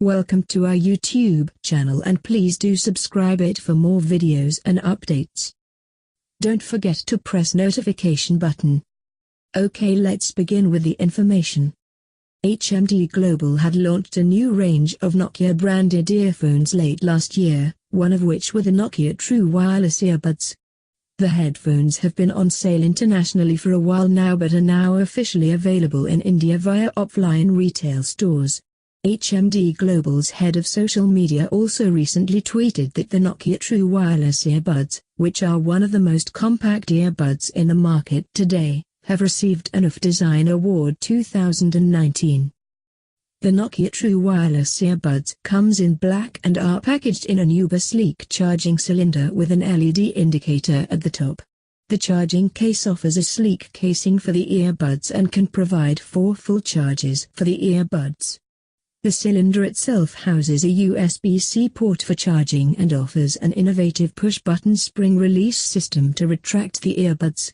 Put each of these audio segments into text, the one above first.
Welcome to our YouTube channel and please do subscribe it for more videos and updates. Don't forget to press notification button. Okay, let's begin with the information. HMD Global had launched a new range of Nokia branded earphones late last year, one of which were the Nokia True Wireless Earbuds. The headphones have been on sale internationally for a while now but are now officially available in India via offline retail stores. HMD Global's head of social media also recently tweeted that the Nokia True Wireless Earbuds, which are one of the most compact earbuds in the market today, have received an UF Design Award 2019. The Nokia True Wireless Earbuds comes in black and are packaged in an uber-sleek charging cylinder with an LED indicator at the top. The charging case offers a sleek casing for the earbuds and can provide 4 full charges for the earbuds. The cylinder itself houses a USB-C port for charging and offers an innovative push-button spring-release system to retract the earbuds.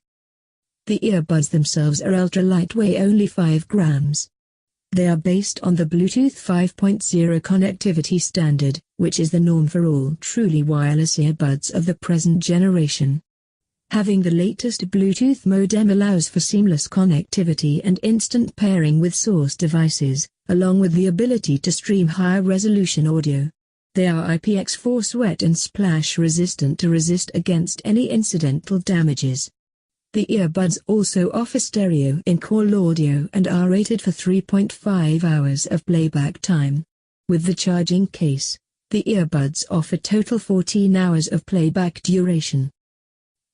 The earbuds themselves are ultra-lightweight, only 5 grams. They are based on the Bluetooth 5.0 connectivity standard, which is the norm for all truly wireless earbuds of the present generation. Having the latest Bluetooth modem allows for seamless connectivity and instant pairing with source devices, along with the ability to stream higher-resolution audio. They are IPX4 sweat and splash resistant to resist against any incidental damages. The earbuds also offer stereo in-call audio and are rated for 3.5 hours of playback time. With the charging case, the earbuds offer total 14 hours of playback duration.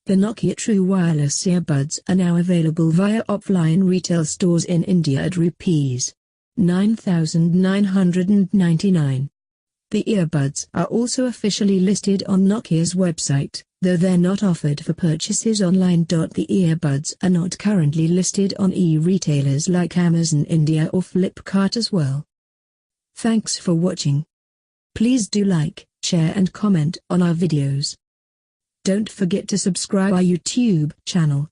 The Nokia True Wireless Earbuds are now available via offline retail stores in India at Rs. 9,999. The earbuds are also officially listed on Nokia's website, though they're not offered for purchases online. The earbuds are not currently listed on e-retailers like Amazon India or Flipkart as well. Thanks for watching. Please do like, share and comment on our videos. Don't forget to subscribe our YouTube channel.